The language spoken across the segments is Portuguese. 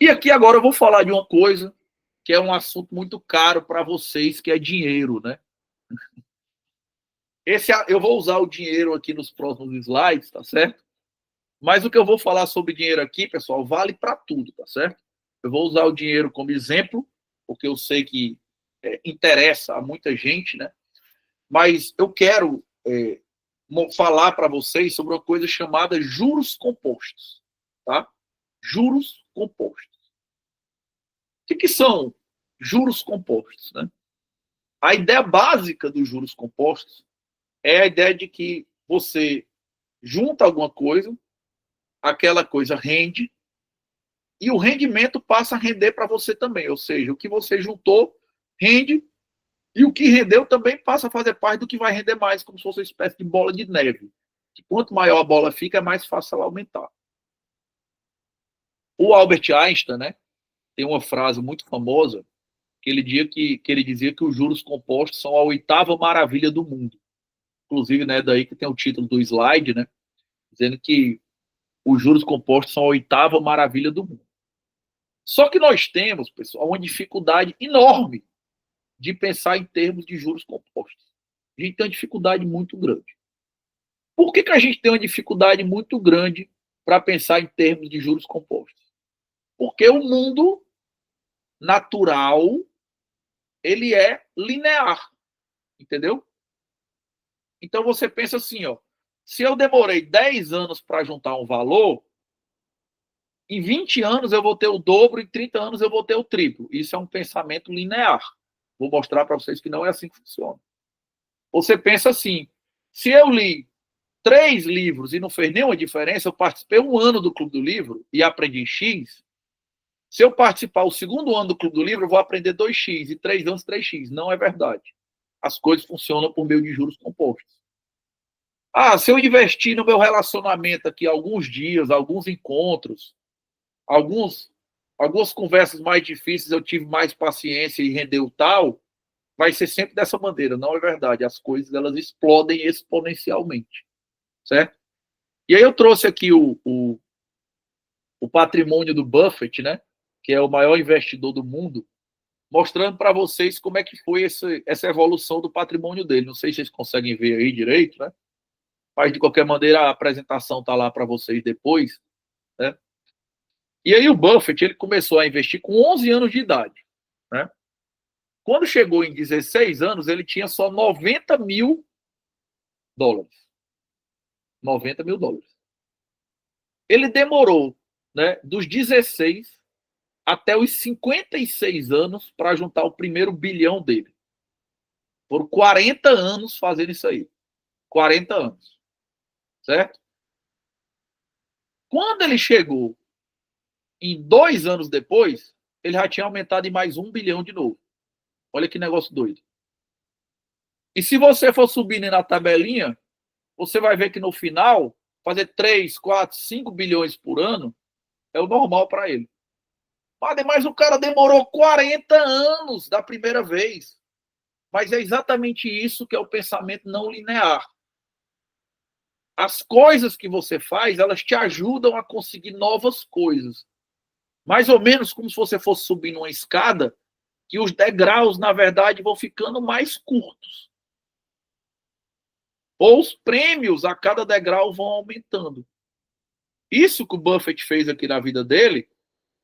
E aqui agora eu vou falar de uma coisa que é um assunto muito caro para vocês, que é dinheiro, né? Eu vou usar o dinheiro aqui nos próximos slides, tá certo? Mas o que eu vou falar sobre dinheiro aqui, pessoal, vale para tudo, tá certo? Eu vou usar o dinheiro como exemplo, porque eu sei que interessa a muita gente, né? Mas eu quero falar para vocês sobre uma coisa chamada juros compostos, tá? Juros compostos. O que são juros compostos, né? A ideia básica dos juros compostos é a ideia de que você junta alguma coisa, aquela coisa rende, e o rendimento passa a render para você também. Ou seja, o que você juntou rende, e o que rendeu também passa a fazer parte do que vai render mais, como se fosse uma espécie de bola de neve. Que quanto maior a bola fica, é mais fácil ela aumentar. O Albert Einstein, né, tem uma frase muito famosa que ele dizia que os juros compostos são a oitava maravilha do mundo. Inclusive, né, daí que tem o título do slide, né, dizendo que os juros compostos são a oitava maravilha do mundo. Só que nós temos, pessoal, uma dificuldade enorme de pensar em termos de juros compostos. A gente tem uma dificuldade muito grande. Por que a gente tem uma dificuldade muito grande para pensar em termos de juros compostos? Porque o mundo natural, ele é linear, entendeu? Então você pensa assim, ó, se eu demorei 10 anos para juntar um valor, em 20 anos eu vou ter o dobro, em 30 anos eu vou ter o triplo. Isso é um pensamento linear. Vou mostrar para vocês que não é assim que funciona. Você pensa assim, se eu li 3 livros e não fez nenhuma diferença, eu participei um ano do Clube do Livro e aprendi X, se eu participar o segundo ano do Clube do Livro, eu vou aprender 2x, e 3 anos 3x. Não é verdade. As coisas funcionam por meio de juros compostos. Ah, se eu investir no meu relacionamento aqui alguns dias, alguns encontros, algumas conversas mais difíceis, eu tive mais paciência e rendeu tal, vai ser sempre dessa maneira. Não é verdade. As coisas elas explodem exponencialmente, certo? E aí eu trouxe aqui o patrimônio do Buffett, né? Que é o maior investidor do mundo, mostrando para vocês como é que foi essa evolução do patrimônio dele. Não sei se vocês conseguem ver aí direito, né? Mas, de qualquer maneira, a apresentação está lá para vocês depois, né? E aí o Buffett ele começou a investir com 11 anos de idade, né? Quando chegou em 16 anos, ele tinha só 90 mil dólares. 90 mil dólares. Ele demorou, né, dos 16 até os 56 anos para juntar o primeiro bilhão dele. Foram 40 anos fazendo isso aí. 40 anos. Certo? Quando ele chegou em 2 anos depois, ele já tinha aumentado em mais 1 bilhão de novo. Olha que negócio doido. E se você for subindo na tabelinha, você vai ver que no final, fazer 3, 4, 5 bilhões por ano é o normal para ele. Mas o cara demorou 40 anos da primeira vez. Mas é exatamente isso que é o pensamento não linear. As coisas que você faz, elas te ajudam a conseguir novas coisas. Mais ou menos como se você fosse subir numa escada, que os degraus, na verdade, vão ficando mais curtos. Ou os prêmios a cada degrau vão aumentando. Isso que o Buffett fez aqui na vida dele,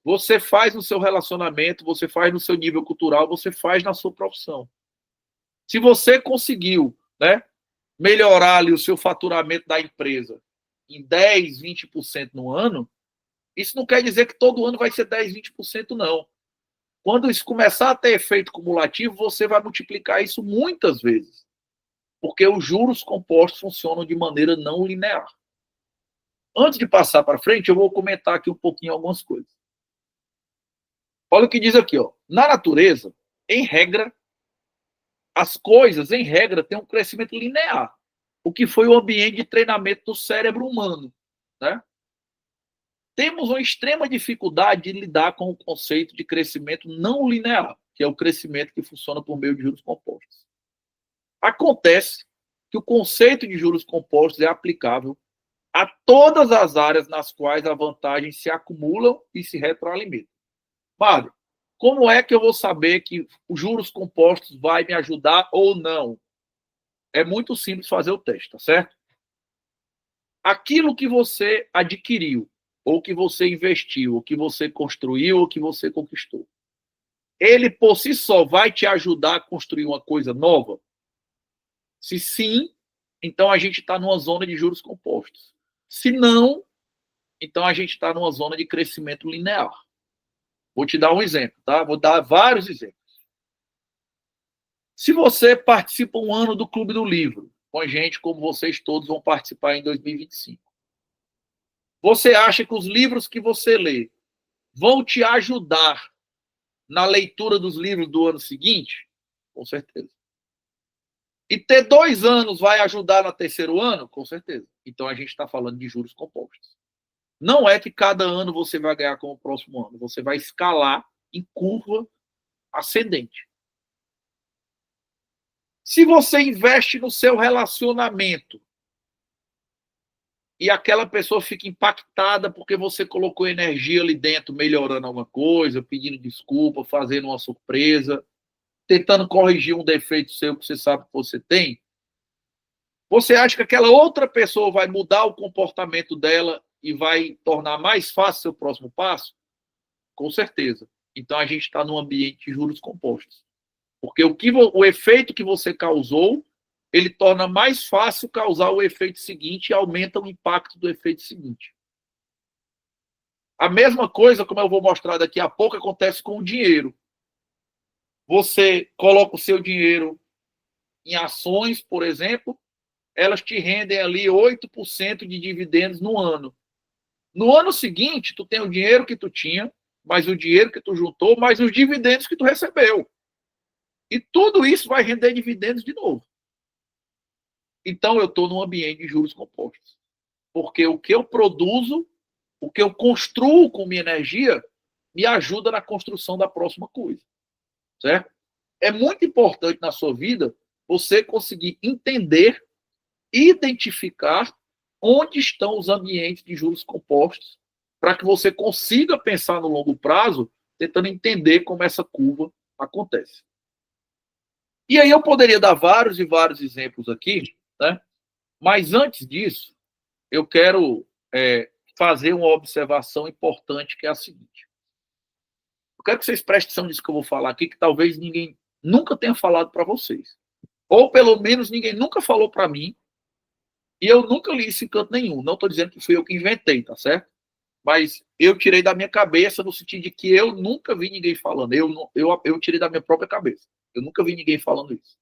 você faz no seu relacionamento, você faz no seu nível cultural, você faz na sua profissão. Se você conseguiu, né, melhorar ali o seu faturamento da empresa em 10, 20% no ano, isso não quer dizer que todo ano vai ser 10, 20%, não. Quando isso começar a ter efeito cumulativo, você vai multiplicar isso muitas vezes. Porque os juros compostos funcionam de maneira não linear. Antes de passar para frente, eu vou comentar aqui um pouquinho algumas coisas. Olha o que diz aqui, ó. Na natureza, em regra, as coisas, em regra, têm um crescimento linear, o que foi o ambiente de treinamento do cérebro humano, né? Temos uma extrema dificuldade de lidar com o conceito de crescimento não linear, que é o crescimento que funciona por meio de juros compostos. Acontece que o conceito de juros compostos é aplicável a todas as áreas nas quais as vantagens se acumulam e se retroalimentam. Padre, como é que eu vou saber que os juros compostos vai me ajudar ou não? É muito simples fazer o teste, tá certo? Aquilo que você adquiriu, ou que você investiu, ou que você construiu, ou que você conquistou, ele por si só vai te ajudar a construir uma coisa nova? Se sim, então a gente está numa zona de juros compostos. Se não, então a gente está numa zona de crescimento linear. Vou te dar um exemplo, tá? Vou dar vários exemplos. Se você participa um ano do Clube do Livro, com gente como vocês todos vão participar em 2025, você acha que os livros que você lê vão te ajudar na leitura dos livros do ano seguinte? Com certeza. E ter 2 anos vai ajudar no terceiro ano? Com certeza. Então a gente está falando de juros compostos. Não é que cada ano você vai ganhar como o próximo ano, você vai escalar em curva ascendente. Se você investe no seu relacionamento e aquela pessoa fica impactada porque você colocou energia ali dentro, melhorando alguma coisa, pedindo desculpa, fazendo uma surpresa, tentando corrigir um defeito seu que você sabe que você tem, você acha que aquela outra pessoa vai mudar o comportamento dela e vai tornar mais fácil seu próximo passo? Com certeza. Então a gente está num ambiente de juros compostos. Porque o efeito que você causou, ele torna mais fácil causar o efeito seguinte e aumenta o impacto do efeito seguinte. A mesma coisa, como eu vou mostrar daqui a pouco, acontece com o dinheiro. Você coloca o seu dinheiro em ações, por exemplo, elas te rendem ali 8% de dividendos no ano. No ano seguinte, tu tem o dinheiro que tu tinha, mais o dinheiro que tu juntou, mais os dividendos que tu recebeu. E tudo isso vai render dividendos de novo. Então, eu estou num ambiente de juros compostos. Porque o que eu produzo, o que eu construo com minha energia, me ajuda na construção da próxima coisa. Certo? É muito importante na sua vida você conseguir entender, identificar onde estão os ambientes de juros compostos, para que você consiga pensar no longo prazo, tentando entender como essa curva acontece. E aí eu poderia dar vários e vários exemplos aqui, né? Mas antes disso, eu quero fazer uma observação importante, que é a seguinte. Eu quero que vocês prestem atenção nisso que eu vou falar aqui, que talvez ninguém nunca tenha falado para vocês. Ou pelo menos ninguém nunca falou para mim, e eu nunca li isso em canto nenhum. Não estou dizendo que fui eu que inventei, tá certo? Mas eu tirei da minha cabeça no sentido de que eu nunca vi ninguém falando. Eu tirei da minha própria cabeça. Eu nunca vi ninguém falando isso.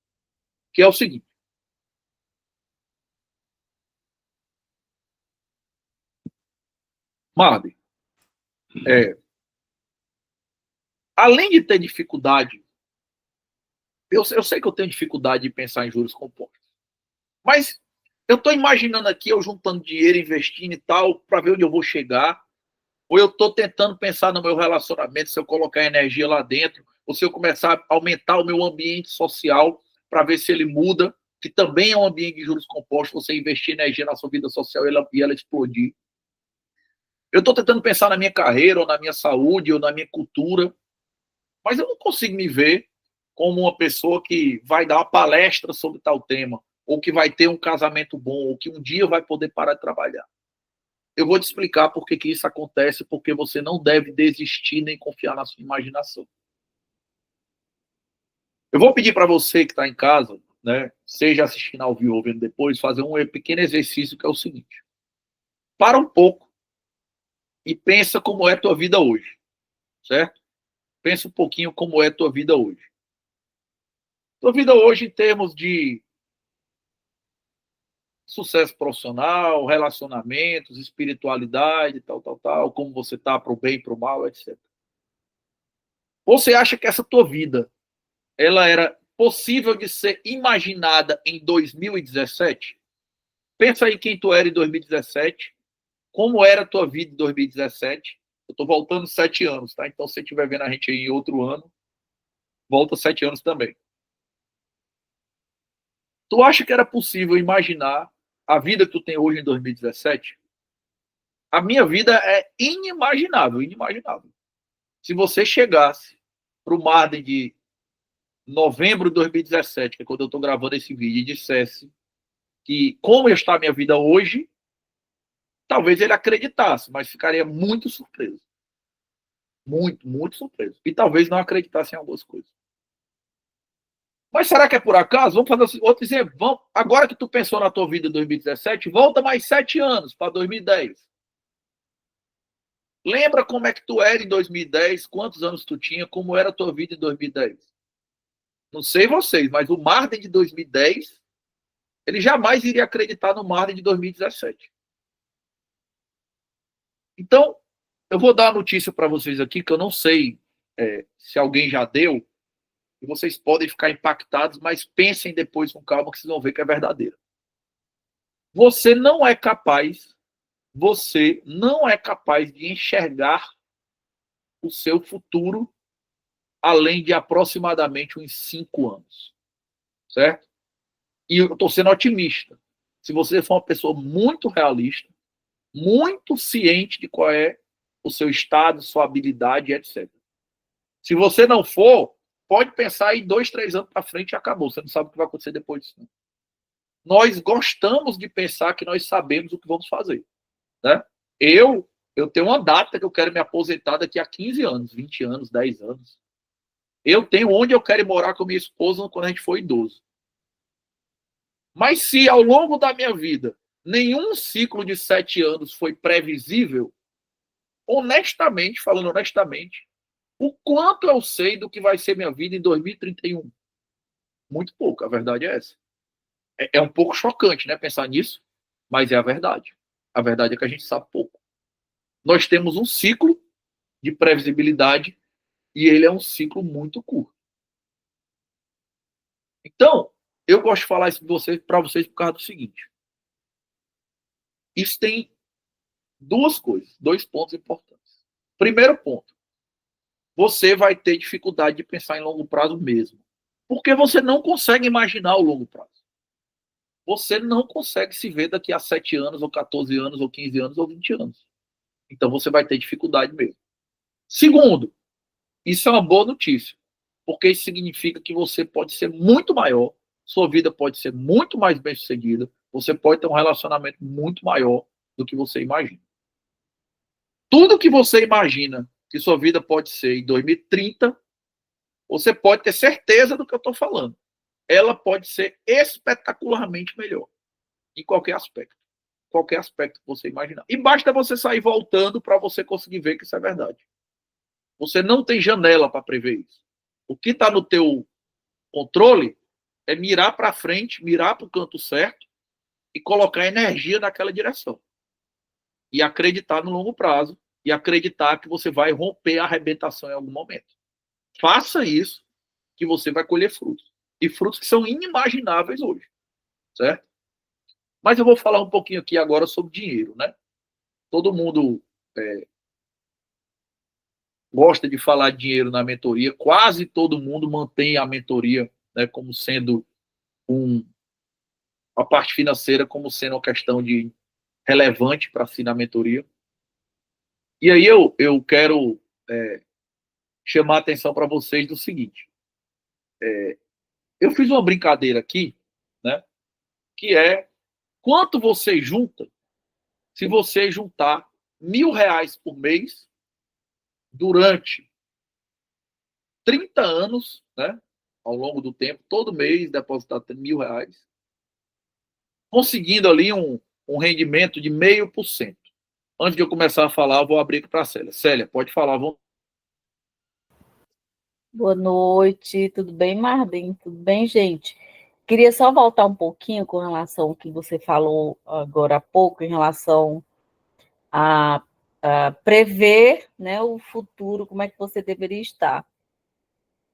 Que é o seguinte. Marden, além de ter dificuldade, eu sei que eu tenho dificuldade de pensar em juros compostos, mas eu estou imaginando aqui eu juntando dinheiro, investindo e tal, para ver onde eu vou chegar, ou eu estou tentando pensar no meu relacionamento, se eu colocar energia lá dentro, ou se eu começar a aumentar o meu ambiente social para ver se ele muda, que também é um ambiente de juros compostos, você investir energia na sua vida social e ela explodir. Eu estou tentando pensar na minha carreira, ou na minha saúde, ou na minha cultura, mas eu não consigo me ver como uma pessoa que vai dar uma palestra sobre tal tema, ou que vai ter um casamento bom, ou que um dia vai poder parar de trabalhar. Eu vou te explicar por que isso acontece, porque você não deve desistir nem confiar na sua imaginação. Eu vou pedir para você que está em casa, né, seja assistindo ao vivo ou vendo depois, fazer um pequeno exercício que é o seguinte. Para um pouco e pensa como é a tua vida hoje, certo? Pensa um pouquinho como é a tua vida hoje. Tua vida hoje em termos de sucesso profissional, relacionamentos, espiritualidade, tal, como você está para o bem, para o mal, etc. Você acha que essa tua vida ela era possível de ser imaginada em 2017? Pensa aí quem tu era em 2017, como era a tua vida em 2017. Eu estou voltando 7 anos, tá? Então, se você estiver vendo a gente aí em outro ano, volta 7 anos também. Tu acha que era possível imaginar a vida que tu tem hoje em 2017? A minha vida é inimaginável, inimaginável. Se você chegasse para o Marden de novembro de 2017, que é quando eu estou gravando esse vídeo, e dissesse que como está a minha vida hoje, talvez ele acreditasse, mas ficaria muito surpreso. Muito, muito surpreso. E talvez não acreditasse em algumas coisas. Mas será que é por acaso? Vamos fazer outro exemplo. Vamos, agora que tu pensou na tua vida em 2017, volta mais 7 anos para 2010. Lembra como é que tu era em 2010? Quantos anos tu tinha? Como era a tua vida em 2010? Não sei vocês, mas o Marden de 2010, ele jamais iria acreditar no Marden de 2017. Então, eu vou dar a notícia para vocês aqui, que eu não sei se alguém já deu, e vocês podem ficar impactados, mas pensem depois com calma que vocês vão ver que é verdadeira. Você não é capaz de enxergar o seu futuro além de aproximadamente uns 5 anos. Certo? E eu estou sendo otimista. Se você for uma pessoa muito realista, muito ciente de qual é o seu estado, sua habilidade, etc. Se você não for, pode pensar em 2, 3 anos para frente e acabou. Você não sabe o que vai acontecer depois disso. Não. Nós gostamos de pensar que nós sabemos o que vamos fazer. Né? Eu tenho uma data que eu quero me aposentar daqui a 15 anos, 20 anos, 10 anos. Eu tenho onde eu quero morar com minha esposa quando a gente for idoso. Mas se ao longo da minha vida nenhum ciclo de 7 anos foi previsível, falando honestamente, o quanto eu sei do que vai ser minha vida em 2031? Muito pouco, a verdade é essa. É um pouco chocante, né, pensar nisso, mas é a verdade. A verdade é que a gente sabe pouco. Nós temos um ciclo de previsibilidade e ele é um ciclo muito curto. Então, eu gosto de falar isso para vocês por causa do seguinte. Isso tem duas coisas, 2 pontos importantes. Primeiro ponto, você vai ter dificuldade de pensar em longo prazo mesmo. Porque você não consegue imaginar o longo prazo. Você não consegue se ver daqui a 7 anos, ou 14 anos, ou 15 anos, ou 20 anos. Então você vai ter dificuldade mesmo. Segundo, isso é uma boa notícia, porque isso significa que você pode ser muito maior, sua vida pode ser muito mais bem-sucedida, você pode ter um relacionamento muito maior do que você imagina. Tudo que você imagina que sua vida pode ser em 2030, você pode ter certeza do que eu estou falando. Ela pode ser espetacularmente melhor, em qualquer aspecto. Qualquer aspecto que você imaginar. E basta você sair voltando para você conseguir ver que isso é verdade. Você não tem janela para prever isso. O que está no teu controle é mirar para frente, mirar para o canto certo e colocar energia naquela direção. E acreditar no longo prazo e acreditar que você vai romper a arrebentação em algum momento. Faça isso que você vai colher frutos. E frutos que são inimagináveis hoje. Certo? Mas eu vou falar um pouquinho aqui agora sobre dinheiro, né? Todo mundo gosta de falar de dinheiro na mentoria, quase todo mundo mantém a mentoria, né, como sendo a parte financeira como sendo uma questão de relevante para si na mentoria. E aí eu quero chamar a atenção para vocês do seguinte. Eu fiz uma brincadeira aqui, né, que é quanto você junta se você juntar R$ 1.000 por mês durante 30 anos, né, ao longo do tempo, todo mês depositar R$ 1.000, conseguindo ali um rendimento de 0,5%. Antes de eu começar a falar, eu vou abrir para a Célia. Célia, pode falar. Boa noite, tudo bem, Marden? Tudo bem, gente? Queria só voltar um pouquinho com relação ao que você falou agora há pouco, em relação a prever, né, o futuro, como é que você deveria estar.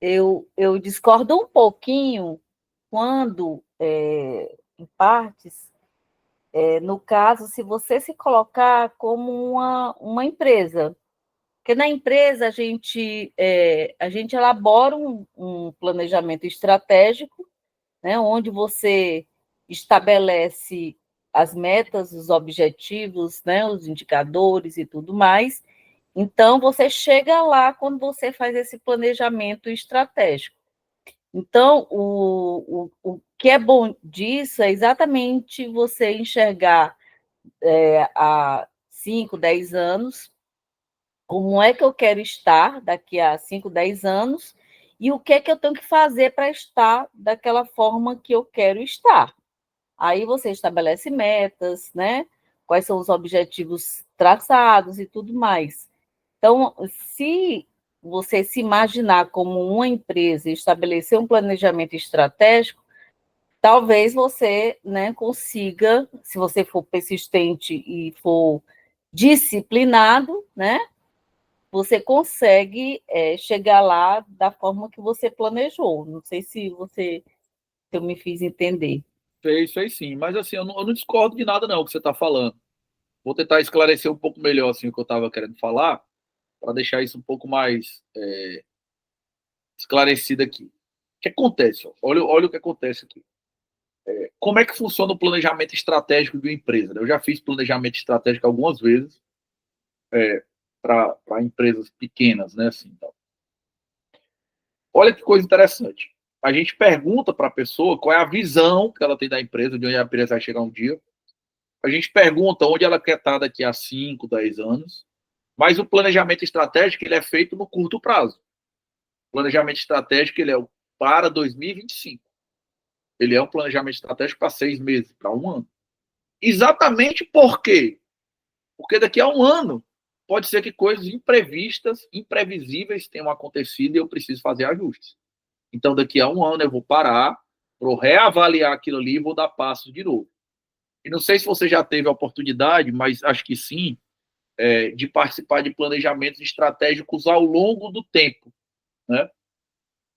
Eu discordo um pouquinho quando, em partes, no caso, se você se colocar como uma empresa. Porque na empresa a gente elabora um planejamento estratégico, né, onde você estabelece as metas, os objetivos, né, os indicadores e tudo mais, Então, você chega lá quando você faz esse planejamento estratégico. Então, o que é bom disso é exatamente você enxergar há 5, 10 anos, como é que eu quero estar daqui a 5, 10 anos, e o que é que eu tenho que fazer para estar daquela forma que eu quero estar. Aí você estabelece metas, né? Quais são os objetivos traçados e tudo mais. Então, se você se imaginar como uma empresa e estabelecer um planejamento estratégico, talvez você, né, consiga, se você for persistente e for disciplinado, né, você consegue chegar lá da forma que você planejou. Não sei se eu me fiz entender. Fez sim. Mas assim, eu não discordo de nada não que você está falando. Vou tentar esclarecer um pouco melhor assim, o que eu estava querendo falar, para deixar isso um pouco mais esclarecido aqui. O que acontece? Ó? Olha o que acontece aqui. Como é que funciona o planejamento estratégico de uma empresa? Eu já fiz planejamento estratégico algumas vezes para empresas pequenas, né? Assim, então. Olha que coisa interessante. A gente pergunta para a pessoa qual é a visão que ela tem da empresa, de onde a empresa vai chegar um dia. A gente pergunta onde ela quer estar daqui a 5, 10 anos. Mas o planejamento estratégico ele é feito no curto prazo. O planejamento estratégico ele é para 2025. Ele é um planejamento estratégico para 6 meses, para um ano. Exatamente por quê? Porque daqui a um ano pode ser que coisas imprevistas, imprevisíveis tenham acontecido e eu preciso fazer ajustes. Então, daqui a um ano eu vou parar, vou reavaliar aquilo ali e vou dar passos de novo. E não sei se você já teve a oportunidade, mas acho que sim, de participar de planejamentos estratégicos ao longo do tempo, né?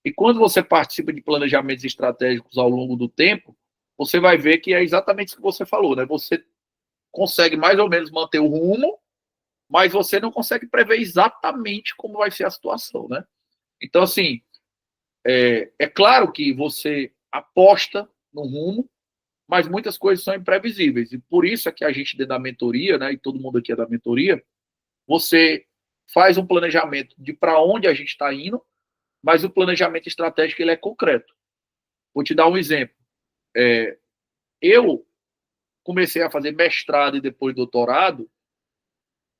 E quando você participa de planejamentos estratégicos ao longo do tempo, você vai ver que é exatamente isso que você falou, né? Você consegue mais ou menos manter o rumo, mas você não consegue prever exatamente como vai ser a situação, né? Então, assim, é claro que você aposta no rumo, mas muitas coisas são imprevisíveis. E por isso é que a gente da mentoria, né, e todo mundo aqui é da mentoria, você faz um planejamento de para onde a gente está indo, mas o planejamento estratégico ele é concreto. Vou te dar um exemplo. Eu comecei a fazer mestrado e depois doutorado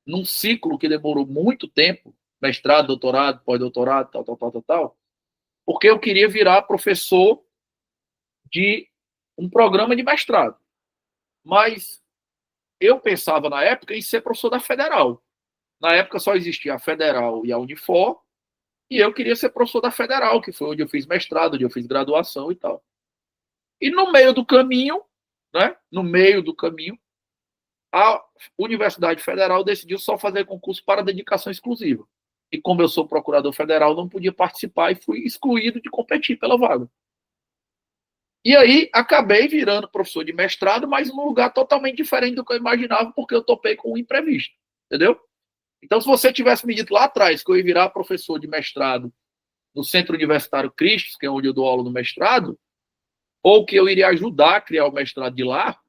num ciclo que demorou muito tempo, mestrado, doutorado, pós-doutorado, tal, porque eu queria virar professor de um programa de mestrado. Mas eu pensava na época em ser professor da Federal. Na época só existia a Federal e a Unifor, e eu queria ser professor da Federal, que foi onde eu fiz mestrado, onde eu fiz graduação e tal. E no meio do caminho, né, no meio do caminho, a Universidade Federal decidiu só fazer concurso para dedicação exclusiva. E como eu sou procurador federal, não podia participar e fui excluído de competir pela vaga. E aí acabei virando professor de mestrado, mas num lugar totalmente diferente do que eu imaginava, porque eu topei com um imprevisto. Entendeu? Então, se você tivesse me dito lá atrás que eu ia virar professor de mestrado no Centro Universitário Cristos, que é onde eu dou aula no mestrado, ou que eu iria ajudar a criar o mestrado de lá,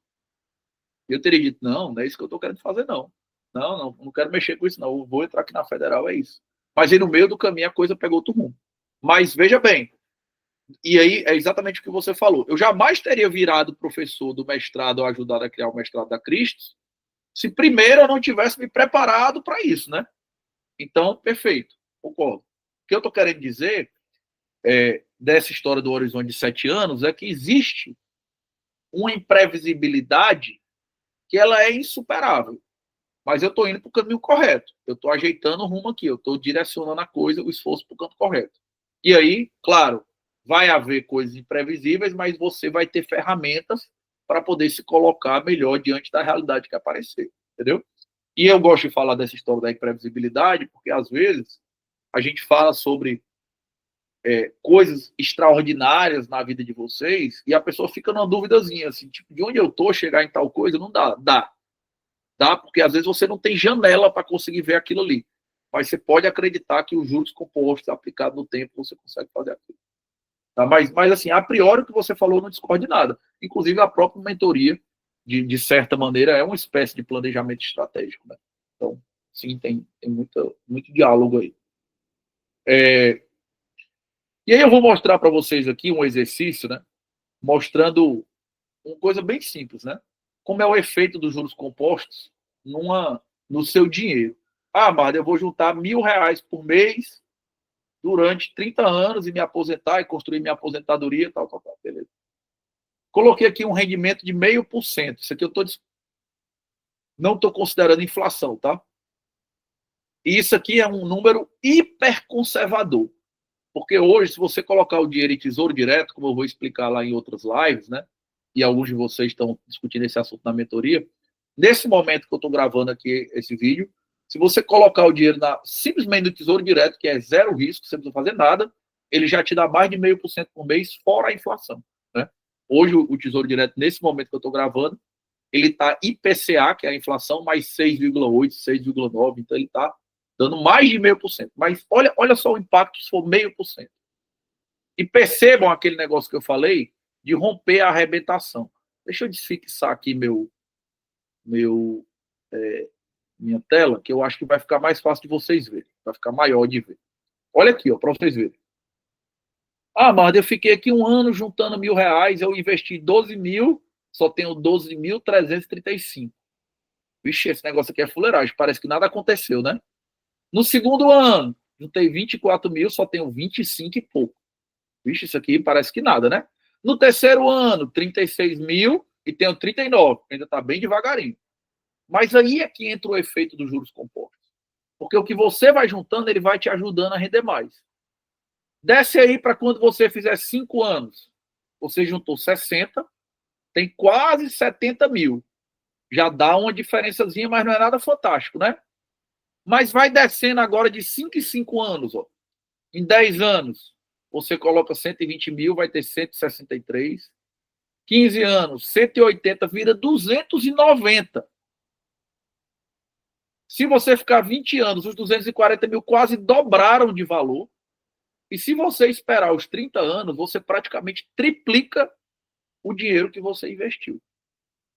eu teria dito, não é isso que eu estou querendo fazer, não. Não quero mexer com isso, não. Eu vou entrar aqui na Federal, é isso. Mas aí no meio do caminho a coisa pegou outro rumo. Mas veja bem, e aí é exatamente o que você falou. Eu jamais teria virado professor do mestrado ou ajudado a criar o mestrado da Cristos se primeiro eu não tivesse me preparado para isso, né? Então, perfeito, concordo. O que eu estou querendo dizer dessa história do horizonte de 7 anos é que existe uma imprevisibilidade que ela é insuperável. Mas eu estou indo para o caminho correto. Eu estou ajeitando o rumo aqui, eu estou direcionando a coisa, o esforço para o canto correto. E aí, claro, vai haver coisas imprevisíveis, mas você vai ter ferramentas para poder se colocar melhor diante da realidade que aparecer. Entendeu? E eu gosto de falar dessa história da imprevisibilidade, porque às vezes a gente fala sobre coisas extraordinárias na vida de vocês e a pessoa fica numa duvidazinha, assim, tipo, de onde eu tô chegar em tal coisa, não dá. Dá, porque às vezes você não tem janela para conseguir ver aquilo ali. Mas você pode acreditar que os juros compostos aplicados no tempo você consegue fazer aquilo. Tá? Mas assim, a priori o que você falou não discorda de nada. Inclusive a própria mentoria, de certa maneira, é uma espécie de planejamento estratégico. Né? Então, Sim, tem muito diálogo aí. E aí eu vou mostrar para vocês aqui um exercício, né? Mostrando uma coisa bem simples, né? Como é o efeito dos juros compostos no seu dinheiro. Ah, mas eu vou juntar R$ 1.000 por mês durante 30 anos e me aposentar e construir minha aposentadoria, tal, beleza. Coloquei aqui um rendimento de 0,5%. Isso aqui não estou considerando inflação, tá? E isso aqui é um número hiperconservador. Porque hoje, se você colocar o dinheiro em tesouro direto, como eu vou explicar lá em outras lives, né? E alguns de vocês estão discutindo esse assunto na mentoria, nesse momento que eu estou gravando aqui esse vídeo, se você colocar o dinheiro simplesmente no tesouro direto, que é zero risco, você não precisa fazer nada, ele já te dá mais de 0,5% por mês, fora a inflação. Né? Hoje, o tesouro direto, nesse momento que eu estou gravando, ele está IPCA, que é a inflação, mais 6,8%, 6,9%, então ele está dando mais de 0,5%. Mas olha só o impacto se for 0,5%. E percebam aquele negócio que eu falei de romper a arrebentação. Deixa eu desfixar aqui minha tela, que eu acho que vai ficar mais fácil de vocês verem. Vai ficar maior de ver. Olha aqui, para vocês verem. Ah, mas eu fiquei aqui um ano juntando R$ 1.000, eu investi 12 mil, só tenho 12.335. Vixe, esse negócio aqui é fuleiragem, parece que nada aconteceu, né? No segundo ano, juntei 24 mil, só tenho 25 e pouco. Vixe, isso aqui parece que nada, né? No terceiro ano, 36 mil e tenho 39. Ainda está bem devagarinho. Mas aí é que entra o efeito dos juros compostos. Porque o que você vai juntando, ele vai te ajudando a render mais. Desce aí para quando você fizer 5 anos. Você juntou 60, tem quase 70 mil. Já dá uma diferençazinha, mas não é nada fantástico, né? Mas vai descendo agora de 5 em 5 anos. Ó. Em 10 anos, você coloca 120 mil, vai ter 163. 15 anos, 180 vira 290. Se você ficar 20 anos, os 240 mil quase dobraram de valor. E se você esperar os 30 anos, você praticamente triplica o dinheiro que você investiu.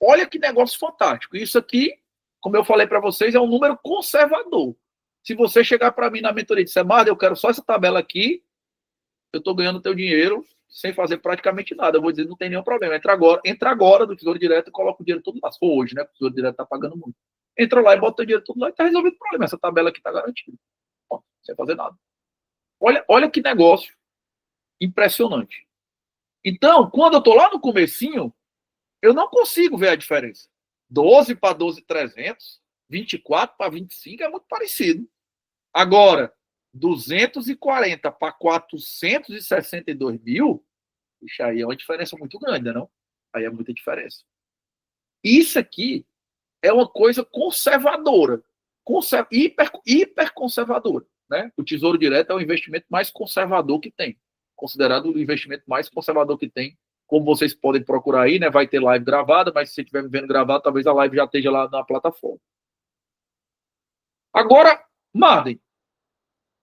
Olha que negócio fantástico. Isso aqui, como eu falei para vocês, é um número conservador. Se você chegar para mim na mentoria e disser, Marda, eu quero só essa tabela aqui, eu estou ganhando teu dinheiro sem fazer praticamente nada. Eu vou dizer, não tem nenhum problema. Entra agora do Tesouro Direto e coloca o dinheiro todo lá. Se for hoje, né? O Tesouro Direto está pagando muito. Entra lá e bota o dinheiro todo lá e está resolvido o problema. Essa tabela aqui está garantida. Bom, sem fazer nada. Olha que negócio impressionante. Então, quando eu estou lá no comecinho, eu não consigo ver a diferença. 12 para 12.300, 24 para 25 é muito parecido. Agora, 240 para 462 mil, isso aí é uma diferença muito grande, não? Aí é muita diferença. Isso aqui é uma coisa conservadora, hiper conservadora. Né? O Tesouro Direto é o investimento mais conservador que tem, considerado o investimento mais conservador que tem. Como vocês podem procurar aí, né? Vai ter live gravada, mas se você estiver me vendo gravado, talvez a live já esteja lá na plataforma. Agora, Marden,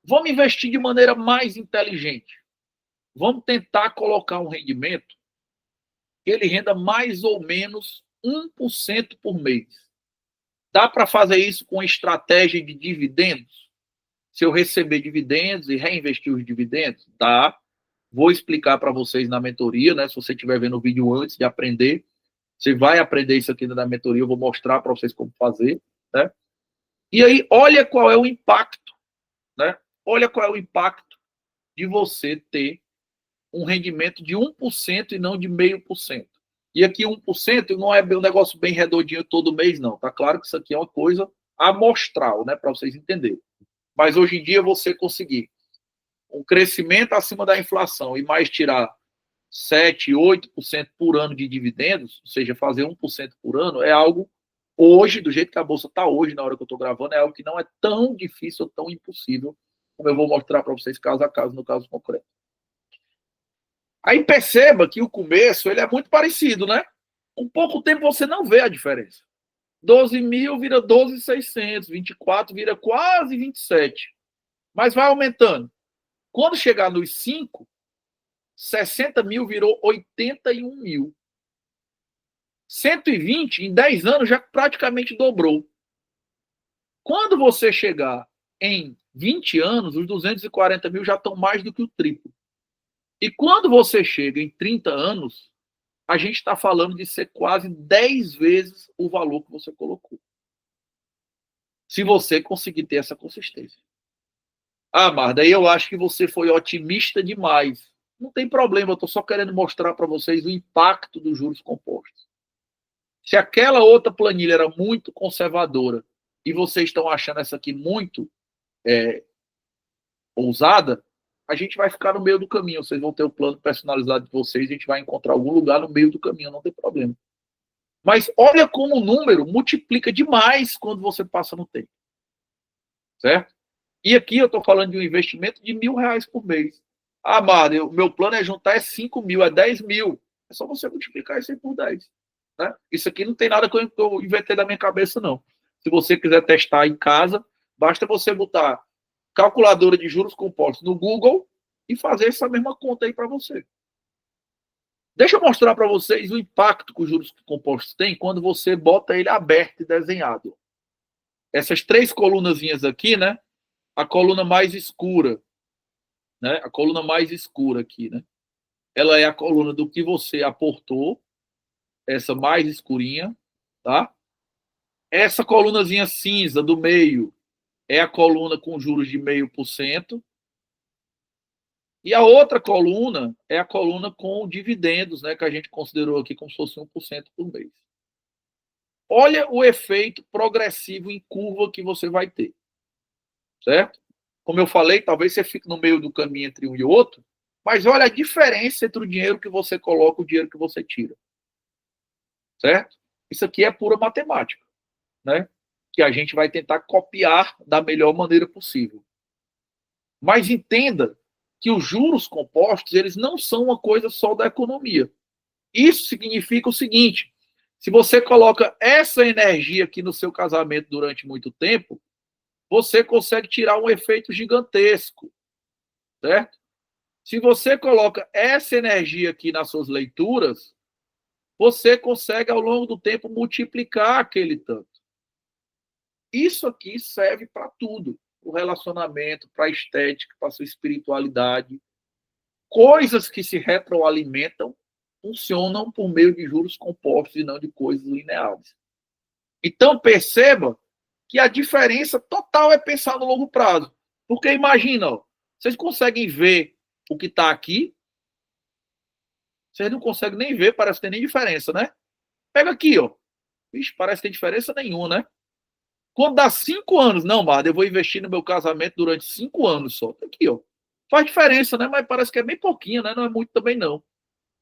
vamos investir de maneira mais inteligente. Vamos tentar colocar um rendimento que ele renda mais ou menos 1% por mês. Dá para fazer isso com estratégia de dividendos? Se eu receber dividendos e reinvestir os dividendos? Dá. Vou explicar para vocês na mentoria, né? Se você estiver vendo o vídeo antes de aprender, você vai aprender isso aqui na mentoria, eu vou mostrar para vocês como fazer, né? E aí, olha qual é o impacto, né? Olha qual é o impacto de você ter um rendimento de 1% e não de 0,5%. E aqui 1% não é um negócio bem redondinho todo mês, não. Tá claro que isso aqui é uma coisa amostral, né? Para vocês entenderem. Mas hoje em dia você conseguir um crescimento acima da inflação e mais tirar 7, 8% por ano de dividendos, ou seja, fazer 1% por ano, é algo, hoje, do jeito que a Bolsa está hoje, na hora que eu estou gravando, é algo que não é tão difícil ou tão impossível, como eu vou mostrar para vocês caso a caso, no caso concreto. Aí perceba que o começo ele é muito parecido, né? Com pouco tempo você não vê a diferença. 12 mil vira 12.600, 24 vira quase 27. Mas vai aumentando. Quando chegar nos 5, 60 mil virou 81 mil. 120, em 10 anos, já praticamente dobrou. Quando você chegar em 20 anos, os 240 mil já estão mais do que o triplo. E quando você chega em 30 anos, a gente está falando de ser quase 10 vezes o valor que você colocou. Se você conseguir ter essa consistência. Ah, Marda, aí eu acho que você foi otimista demais. Não tem problema, eu estou só querendo mostrar para vocês o impacto dos juros compostos. Se aquela outra planilha era muito conservadora e vocês estão achando essa aqui muito ousada, a gente vai ficar no meio do caminho. Vocês vão ter o plano personalizado de vocês, a gente vai encontrar algum lugar no meio do caminho, não tem problema. Mas olha como o número multiplica demais quando você passa no tempo. Certo? E aqui eu estou falando de um investimento de R$1.000 por mês. Ah, Mário, o meu plano é juntar 5 mil, 10 mil. É só você multiplicar isso aí por 10. Né? Isso aqui não tem nada que eu inventei da minha cabeça, não. Se você quiser testar em casa, basta você botar calculadora de juros compostos no Google e fazer essa mesma conta aí para você. Deixa eu mostrar para vocês o impacto que os juros compostos têm quando você bota ele aberto e desenhado. Essas 3 colunazinhas aqui, né? A coluna mais escura, né? A coluna mais escura aqui, né? Ela é a coluna do que você aportou, essa mais escurinha, tá? Essa colunazinha cinza do meio é a coluna com juros de 0,5%. E a outra coluna é a coluna com dividendos, né? Que a gente considerou aqui como se fosse 1% por mês. Olha o efeito progressivo em curva que você vai ter. Certo? Como eu falei, talvez você fique no meio do caminho entre um e outro, mas olha a diferença entre o dinheiro que você coloca e o dinheiro que você tira. Certo? Isso aqui é pura matemática, né? Que a gente vai tentar copiar da melhor maneira possível. Mas entenda que os juros compostos, eles não são uma coisa só da economia. Isso significa o seguinte: se você coloca essa energia aqui no seu casamento durante muito tempo, você consegue tirar um efeito gigantesco, certo? Se você coloca essa energia aqui nas suas leituras, você consegue, ao longo do tempo, multiplicar aquele tanto. Isso aqui serve para tudo. Para o relacionamento, para a estética, para a sua espiritualidade. Coisas que se retroalimentam funcionam por meio de juros compostos e não de coisas lineares. Então, perceba que a diferença total é pensar no longo prazo. Porque imagina, ó, vocês conseguem ver o que está aqui? Vocês não conseguem nem ver, parece que tem nem diferença, né? Pega aqui, ó. Vixe, parece que tem diferença nenhuma, né? Quando dá 5 anos, não, Marda, eu vou investir no meu casamento durante 5 anos só. Tá aqui, ó. Faz diferença, né? Mas parece que é bem pouquinho, né? Não é muito também, não.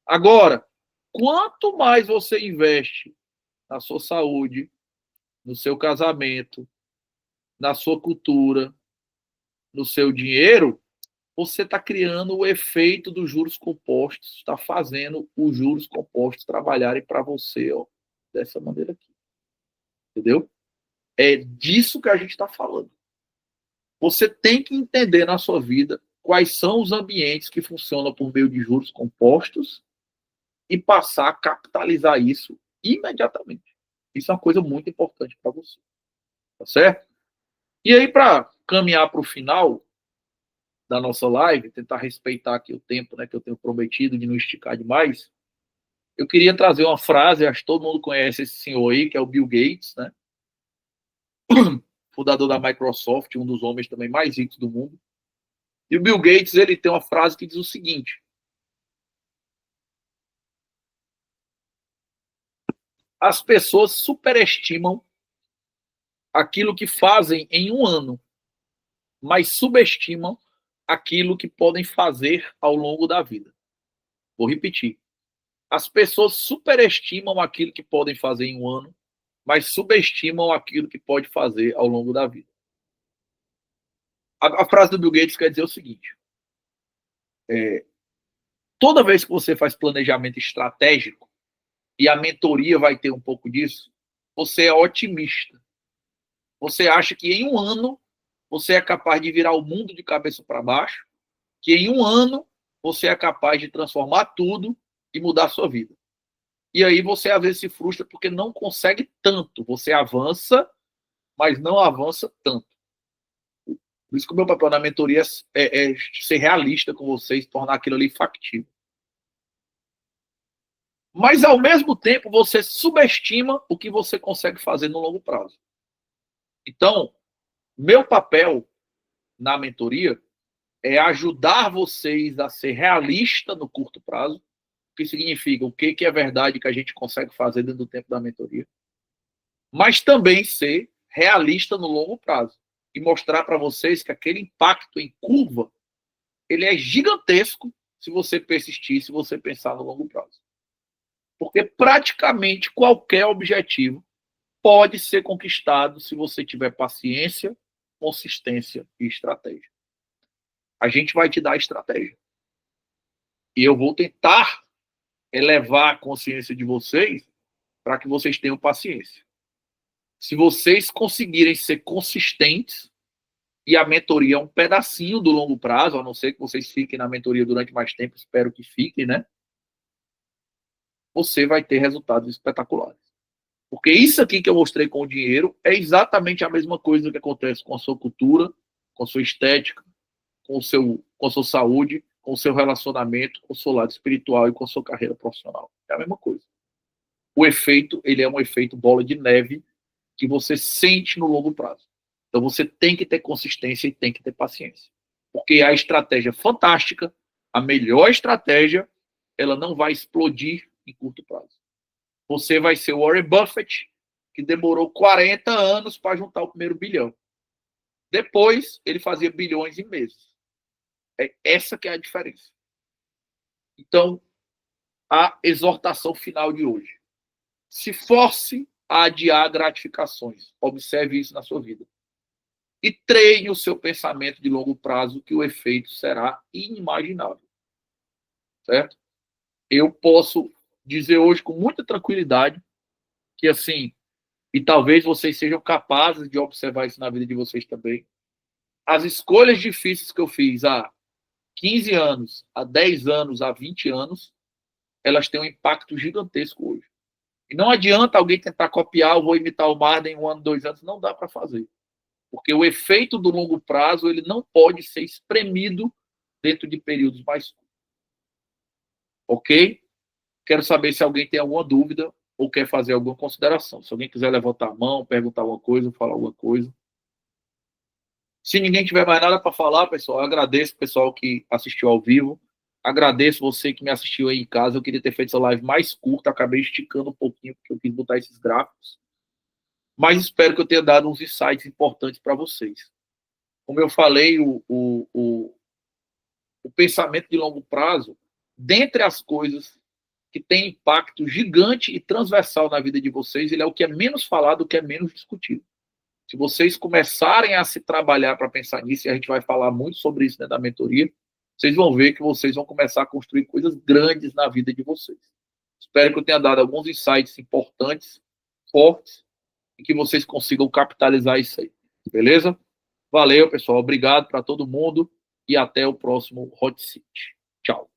Agora, quanto mais você investe na sua saúde, no seu casamento, na sua cultura, no seu dinheiro, você está criando o efeito dos juros compostos, está fazendo os juros compostos trabalharem para você, ó, dessa maneira aqui. Entendeu? É disso que a gente está falando. Você tem que entender na sua vida quais são os ambientes que funcionam por meio de juros compostos e passar a capitalizar isso imediatamente. Isso é uma coisa muito importante para você. Tá certo? E aí, para caminhar para o final da nossa live, tentar respeitar aqui o tempo, né, que eu tenho prometido de não esticar demais, eu queria trazer uma frase, acho que todo mundo conhece esse senhor aí, que é o Bill Gates, né? Fundador da Microsoft, um dos homens também mais ricos do mundo. E o Bill Gates, ele tem uma frase que diz o seguinte: as pessoas superestimam aquilo que fazem em um ano, mas subestimam aquilo que podem fazer ao longo da vida. Vou repetir. As pessoas superestimam aquilo que podem fazer em um ano, mas subestimam aquilo que pode fazer ao longo da vida. A frase do Bill Gates quer dizer o seguinte: toda vez que você faz planejamento estratégico, e a mentoria vai ter um pouco disso, você é otimista. Você acha que em um ano você é capaz de virar o mundo de cabeça para baixo, que em um ano você é capaz de transformar tudo e mudar a sua vida. E aí você às vezes se frustra porque não consegue tanto. Você avança, mas não avança tanto. Por isso que o meu papel na mentoria é ser realista com vocês, tornar aquilo ali factível. Mas, ao mesmo tempo, você subestima o que você consegue fazer no longo prazo. Então, meu papel na mentoria é ajudar vocês a ser realista no curto prazo, o que significa o que é verdade que a gente consegue fazer dentro do tempo da mentoria, mas também ser realista no longo prazo e mostrar para vocês que aquele impacto em curva ele é gigantesco se você persistir, se você pensar no longo prazo. Porque praticamente qualquer objetivo pode ser conquistado se você tiver paciência, consistência e estratégia. A gente vai te dar a estratégia. E eu vou tentar elevar a consciência de vocês para que vocês tenham paciência. Se vocês conseguirem ser consistentes, e a mentoria é um pedacinho do longo prazo, a não ser que vocês fiquem na mentoria durante mais tempo, espero que fiquem, né? Você vai ter resultados espetaculares. Porque isso aqui que eu mostrei com o dinheiro é exatamente a mesma coisa que acontece com a sua cultura, com a sua estética, com a sua saúde, com o seu relacionamento, com o seu lado espiritual e com a sua carreira profissional. É a mesma coisa. O efeito, ele é um efeito bola de neve que você sente no longo prazo. Então você tem que ter consistência e tem que ter paciência. Porque a estratégia fantástica, a melhor estratégia, ela não vai explodir em curto prazo. Você vai ser o Warren Buffett, que demorou 40 anos para juntar o primeiro bilhão. Depois, ele fazia bilhões em meses. É essa que é a diferença. Então, a exortação final de hoje. Se force a adiar gratificações. Observe isso na sua vida. E treine o seu pensamento de longo prazo, que o efeito será inimaginável. Certo? Eu posso dizer hoje com muita tranquilidade que, assim, e talvez vocês sejam capazes de observar isso na vida de vocês também, as escolhas difíceis que eu fiz há 15 anos, há 10 anos, há 20 anos, elas têm um impacto gigantesco hoje. E não adianta alguém tentar copiar, eu vou imitar o Marden em 1 ano, 2 anos, não dá para fazer. Porque o efeito do longo prazo ele não pode ser espremido dentro de períodos mais curtos. Ok? Quero saber se alguém tem alguma dúvida ou quer fazer alguma consideração. Se alguém quiser levantar a mão, perguntar alguma coisa, falar alguma coisa. Se ninguém tiver mais nada para falar, pessoal, eu agradeço o pessoal que assistiu ao vivo. Agradeço você que me assistiu aí em casa. Eu queria ter feito essa live mais curta, acabei esticando um pouquinho, porque eu quis botar esses gráficos. Mas espero que eu tenha dado uns insights importantes para vocês. Como eu falei, o pensamento de longo prazo, dentre as coisas que tem impacto gigante e transversal na vida de vocês, ele é o que é menos falado, o que é menos discutido. Se vocês começarem a se trabalhar para pensar nisso, e a gente vai falar muito sobre isso, né, da mentoria, vocês vão ver que vocês vão começar a construir coisas grandes na vida de vocês. Espero que eu tenha dado alguns insights importantes, fortes, e que vocês consigam capitalizar isso aí. Beleza? Valeu, pessoal. Obrigado para todo mundo e até o próximo Hot Seat. Tchau.